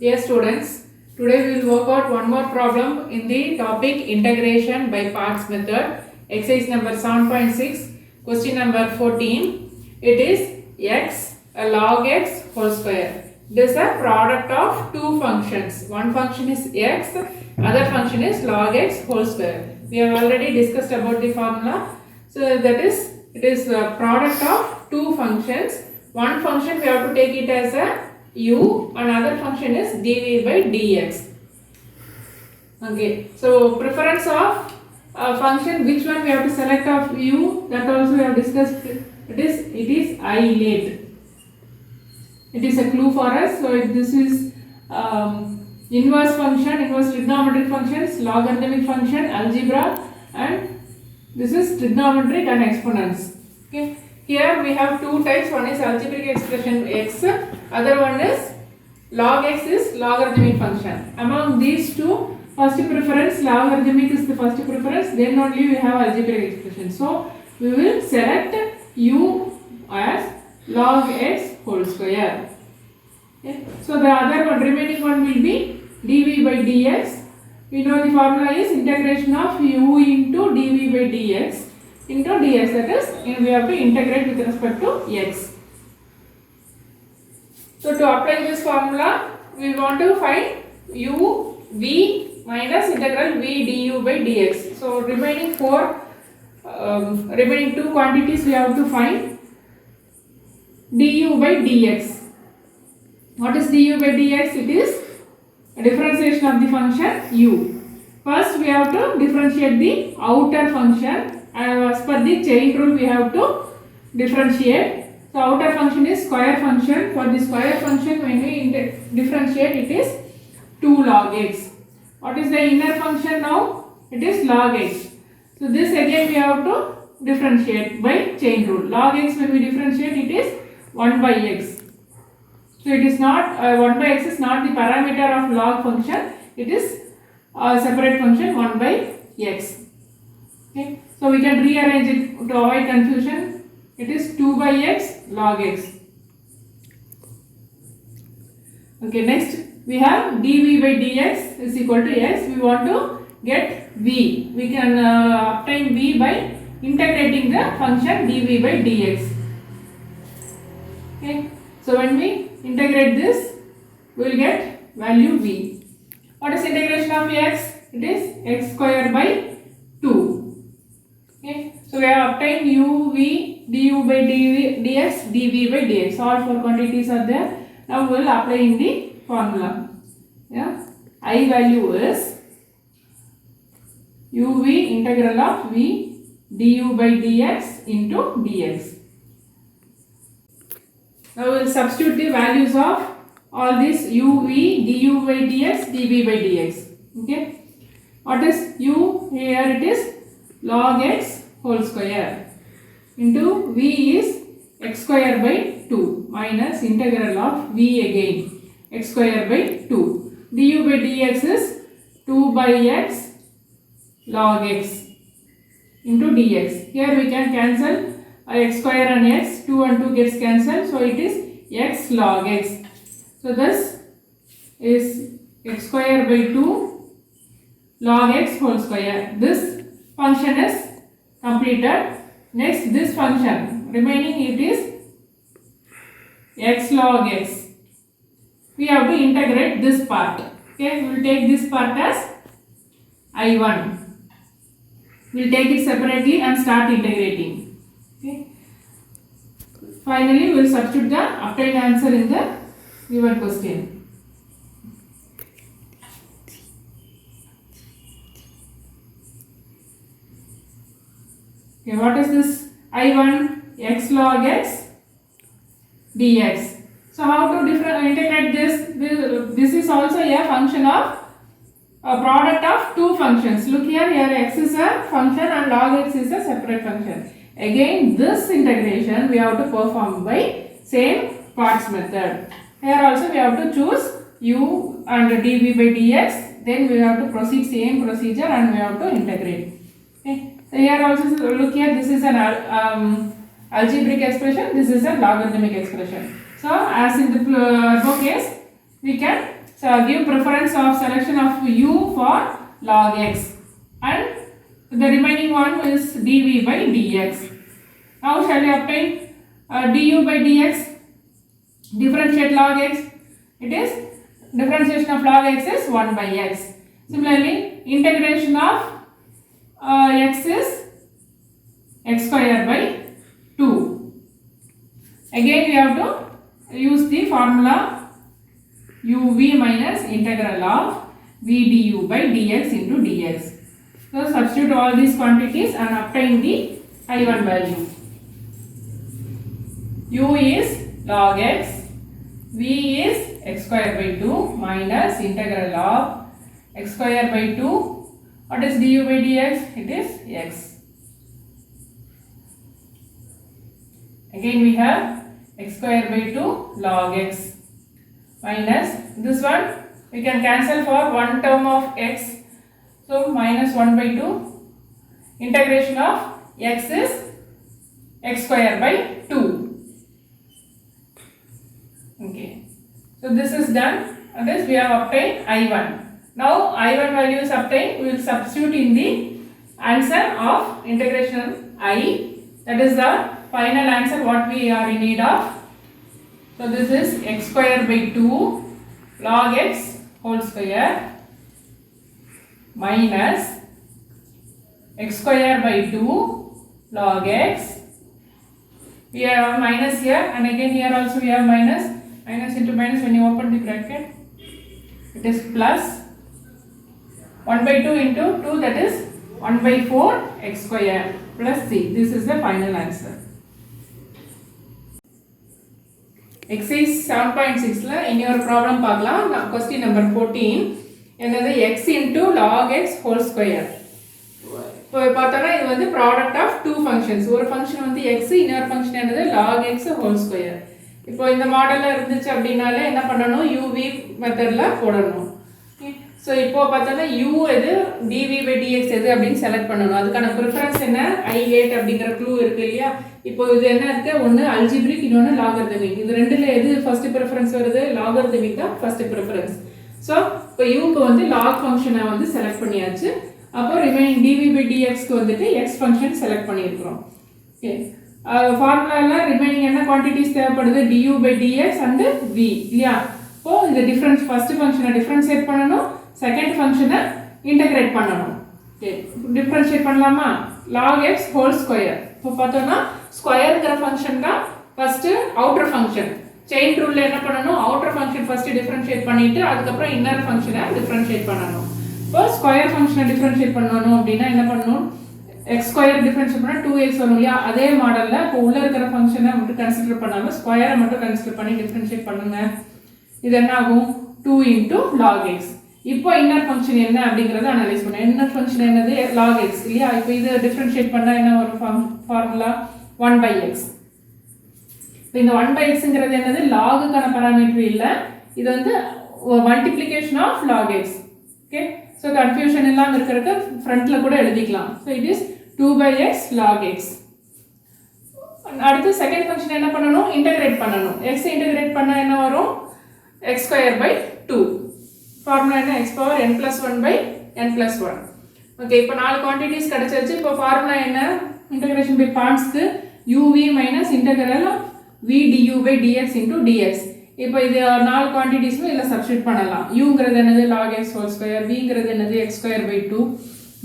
Dear students, today we will work out one more problem in the topic integration by parts method, exercise number 7.6, question number 14. It is x log x whole square. This is a product of two functions. One function is x, other function is log x whole square. We have already discussed about the formula. So that is, it is a product of two functions. One function we have to take it as a u, another function is dv by dx. Okay, so preference of function, which one we have to select of u, that also we have discussed. It is I late. It is a clue for us. So this is inverse function, inverse trigonometric functions, logarithmic function, algebra, and this is trigonometric and exponents. Okay. Here we have two types. One is algebraic expression x, other one is log x is logarithmic function. Among these two, first preference logarithmic is the first preference, then only we have algebraic expression. So we will select u as log x whole square. Okay. So the other one, remaining one will be dv by dx. We know the formula is integration of u into dv by dx into dx, that is we have to integrate with respect to x. So to apply this formula, we want to find u v minus integral v du by dx. So remaining two quantities we have to find du by dx. What is du by dx? It is a differentiation of the function u. First we have to differentiate the outer function. As per the chain rule, we have to differentiate. So outer function is square function. For the square function, when we differentiate, it is 2 log x. What is the inner function now? It is log x. So this again we have to differentiate by chain rule. Log x, when we differentiate, it is 1 by x. So it is not 1 by x is not the parameter of log function. It is a separate function 1 by x. Okay. So we can rearrange it to avoid confusion. It is 2 by x log x. Okay, next we have dv by dx is equal to x. We want to get v. We can obtain v by integrating the function dv by dx. Okay. So when we integrate this, we will get value v. What is integration of x? It is x square by 2. Okay. So we have obtained u, v, du by dx, dv by dx. All four quantities are there. Now we will apply in the formula. Yeah. I value is uv integral of v du by dx into dx. Now we will substitute the values of all these uv, du by dx, dv by dx. Okay. What is u? Here it is log x whole square into v is x square by 2 minus integral of v again x square by 2. Du by dx is 2 by x log x into dx. Here we can cancel x square and x, 2 and 2 gets cancelled, so it is x log x. So this is x square by 2 log x whole square. This function is completed. Next, this function remaining, it is x log x. We have to integrate this part. Okay, we will take this part as I1. We will take it separately and start integrating. Okay. Finally, we will substitute the obtained answer in the given question. Okay, what is this? I1 x log x dx. So how to integrate this? This is also a function of a product of two functions. Look here, x is a function and log x is a separate function. Again, this integration we have to perform by same parts method. Here also we have to choose u and dv by dx. Then we have to proceed same procedure and we have to integrate. Okay. So here also look here, this is an algebraic expression, this is a logarithmic expression. So as in the above case, we can give preference of selection of u for log x, and the remaining one is dv by dx. Now shall we obtain du by dx? Differentiate log x. It is differentiation of log x is 1 by x. Similarly, integration of x is x square by 2. Again we have to use the formula uv minus integral of v du by dx into dx. So substitute all these quantities and obtain the I1 value. U is log x, v is x square by 2 minus integral of x square by 2. What is du by dx? It is x. Again we have x square by 2 log x minus this one we can cancel for one term of x, so minus 1 by 2. Integration of x is x square by 2. Okay, so this is done, and this we have obtained I1. Now I1 value is obtained. We will substitute in the answer of integration I. That is the final answer what we are in need of. So this is x square by 2 log x whole square minus x square by 2 log x. We have minus here, and again here also we have minus. Minus into minus, when you open the bracket, it is plus 1 by 2 into 2, that is 1 by 4 x square plus c. This is the final answer. Exercise 7.6 la in your problem பார்க்கலாம். Question number 14 என்னது x into log x whole square. இப்போ பார்த்தோம்னா இது வந்து product of two functions. ஒரு function வந்து x, இன்னொரு function என்னது log x whole square. இப்போ இந்த மாடலில் இருந்துச்சு அப்படின்னாலே என்ன பண்ணணும், uv மெத்தடில் போடணும். ஸோ இப்போ பார்த்தோன்னா u எது, dv by dx எது அப்படின்னு செலக்ட் பண்ணணும். அதுக்கான ப்ரிஃபரன்ஸ் என்ன, I8 அப்படிங்கிற க்ளூ இருக்கு இல்லையா. இப்போ இது என்ன இருக்கு, ஒன்று அல்ஜிப்ரிக், இன்னொன்று லாகர்தமிக். இது ரெண்டுல எது ஃபர்ஸ்ட் ப்ரிஃபரன்ஸ் வருது, லாகர்தமிக் தான் ஃபர்ஸ்ட் ப்ரிஃபரன்ஸ். ஸோ இப்போ யூக்கு வந்து லாக் ஃபங்க்ஷனை வந்து செலக்ட் பண்ணியாச்சு. அப்போ ரிமைனிங் dv by dxக்கு வந்துட்டு எக்ஸ் ஃபங்க்ஷன் செலக்ட் பண்ணியிருக்கிறோம். ஓகே, ஃபார்முலாவில் ரிமைனிங் என்ன குவான்டிட்டிஸ் தேவைப்படுது, du by dx and v இல்லையா. இப்போ இந்த டிஃபரன்ஸ் ஃபர்ஸ்ட் ஃபங்க்ஷனை டிஃபரன்ஷியேட் பண்ணணும், செகண்ட் ஃபங்க்ஷனை இன்டகிரேட் பண்ணணும். ஓகே, டிஃபரன்ஷியேட் பண்ணலாமா, log x ஹோல் ஸ்கொயர். இப்போ பார்த்தோம்னா ஸ்கொயர்ங்கிற ஃபங்க்ஷன் தான் ஃபர்ஸ்ட் அவுட்டர் ஃபங்க்ஷன். செயின் ரூல்ல என்ன பண்ணணும், அவுட்டர் ஃபங்க்ஷன் ஃபர்ஸ்ட் டிஃபரன்ஷியேட் பண்ணிட்டு அதுக்கப்புறம் இன்னர் ஃபங்க்ஷனை டிஃபரன்ஷியேட் பண்ணணும். இப்போ ஸ்கொயர் ஃபங்க்ஷனை டிஃபரன்ஷியேட் பண்ணணும் அப்படின்னா என்ன பண்ணணும், எக்ஸ் ஸ்கொயர் டிஃபரன்ஷியேட் பண்ணால் 2x வரும் இல்லையா. அதே மாடலில் இப்போ உள்ள இருக்கிற ஃபங்க்ஷனை மட்டும் கன்சிடர் பண்ணாமல் ஸ்கொயரை மட்டும் கன்சிடர் பண்ணி டிஃபரன்ஷியேட் பண்ணுங்க. இது என்ன ஆகும், 2 into log x. இப்போ இன்னர் ஃபங்க்ஷன் என்ன அப்படிங்கறத அனலைஸ் பண்ணணும். இன்னர் ஃபங்க்ஷன் என்னது, log x இல்லையா. இப்போ இது டிஃபரன்ஷியேட் பண்ணா என்ன வரும், ஃபார்முலா 1 by x. இப்போ இந்த 1 by xங்கிறது என்னது, லாகுக்கான பாராமீட்டர் இல்லை, இது வந்து multiplication of log x. Okay, so confusion இல்லாமல் இருக்கிறதுக்கு ஃப்ரண்ட்ல கூட எழுதிக்கலாம். So it is 2 by x log x. அடுத்து செகண்ட் ஃபங்க்ஷன் என்ன பண்ணணும், இன்டகிரேட் பண்ணணும். x இன்டகிரேட் பண்ணா என்ன வரும், x square by 2. ஃபார்முலா என்ன, x power n plus 1 by n plus 1. Okay, இப்போ 4 குவான்டிட்டிஸ் கிடைச்சிருச்சு. இப்போ ஃபார்முலா என்ன, இன்டகிரேஷன் பை பார்ட்ஸ்க்கு uv minus integral of v du by dx into dx. இப்போ இது 4 குவான்டிட்டிஸ்மே இதில் சப்ஸ்டிட் பண்ணலாம். uங்கிறது என்னது, log x whole square, vங்கிறது என்னது, x square by 2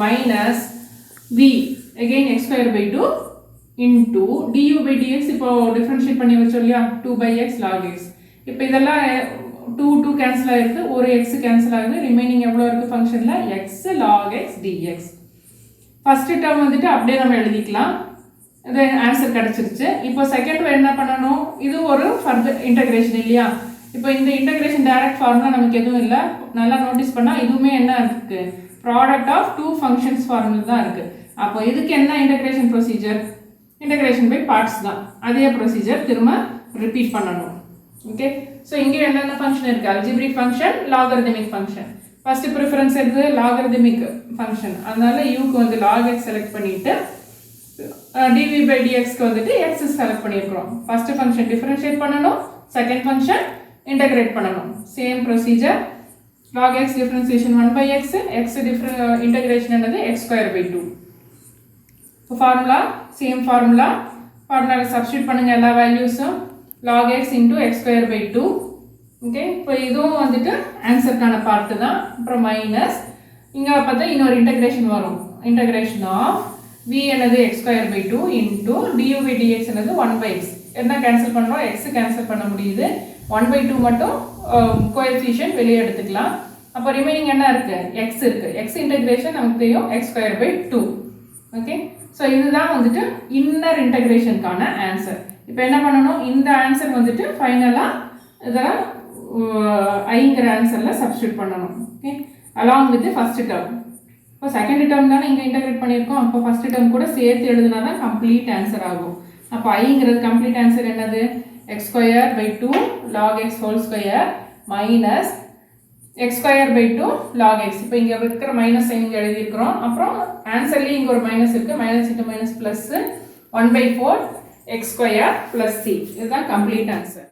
minus v again x square by 2 into du by dx. இப்போ differentiate பண்ணி வச்சோம் இல்லையா, 2 by x log x. இப்போ இதெல்லாம் 2 கேன்சல் ஆயிருக்கு, ஒரு x கேன்சல் ஆகுது, ரிமைனிங் எவ்வளோ இருக்குது ஃபங்க்ஷனில், x log x dx. First term வந்துட்டு அப்படியே நம்ம எழுதிக்கலாம், இது ஆன்சர் கிடைச்சிருச்சு. இப்போ செகண்ட் என்ன பண்ணணும், இது ஒரு ஃபர்தர் இன்டகிரேஷன் இல்லையா. இப்போ இந்த இன்டகிரேஷன் டைரக்ட் ஃபார்முலா நமக்கு எதுவும் இல்லை, நல்லா நோட்டீஸ் பண்ணால் இதுவுமே என்ன இருக்குது, product of two functions formula தான் இருக்குது. அப்போ இதுக்கு என்ன integration procedure, integration by parts தான், அதே ப்ரொசீஜர் திரும்ப ரிப்பீட் பண்ணணும். ஓகே, ஸோ இங்கே என்னென்ன ஃபங்க்ஷன் இருக்குது, algebraic function, logarithmic function. First preference எடுத்து லாகரிதமிக் ஃபங்க்ஷன், அதனால யூக்கு வந்து log x செலக்ட் பண்ணிட்டு dv by dxக்கு வந்துட்டு x செலக்ட் பண்ணியிருக்கிறோம். ஃபர்ஸ்ட் ஃபங்க்ஷன் டிஃபரன்ஷியேட் பண்ணணும், செகண்ட் ஃபங்க்ஷன் இன்டகிரேட் பண்ணணும். Same procedure log x differentiation 1 by x, integration என்னது x square by 2. So formula, same formula substitute பண்ணுங்க எல்லா வேல்யூஸும் log x into x square by 2. Okay, இப்போ இதுவும் வந்துட்டு ஆன்சருக்கான part தான். அப்புறம் மைனஸ் இங்கே பார்த்தா இன்னொரு இன்டகிரேஷன் வரும். இன்டகிரேஷன் ஆஃப் v என்னது x square by 2 into du by dx என்னது 1 by x. என்ன கேன்சல் பண்ணுறோம்? x கேன்சல் பண்ண முடியுது. 1 by 2 மட்டும் கோஎஃபிஷியன்ட் வெளியே எடுத்துக்கலாம். அப்போ ரிமைனிங் என்ன இருக்குது? x இருக்குது. x இன்டகிரேஷன் நமக்கு தெரியும் x square by 2. Okay, so இதுதான் வந்துட்டு இன்னர் இன்டகிரேஷனுக்கான ஆன்சர். இப்போ என்ன பண்ணணும்? இந்த ஆன்சர் வந்துட்டு ஃபைனலாக இதெல்லாம் ஐங்கிற ஆன்சரில் சப்ஸ்டியூட் பண்ணணும். Okay, along with first term. இப்போ செகண்ட் டேர்ம் தானே இங்கே இன்டகிரேட் பண்ணியிருக்கோம். அப்போ ஃபர்ஸ்ட் டேர்ம் கூட சேர்த்து எழுதுனா தான் கம்ப்ளீட் ஆன்சர் ஆகும். அப்போ ஐங்கிறது கம்ப்ளீட் ஆன்சர் என்னது? x square by 2 log x whole square minus x square by 2 log x. இப்போ இங்கே இருக்கிற மைனஸ் சைன் இங்கே எழுதியிருக்கிறோம். அப்புறம் ஆன்சர்லேயே இங்கே ஒரு மைனஸ் இருக்குது. Minus into minus plus 1 by 4 x square plus c. இதுதான் கம்ப்ளீட் ஆன்சர்.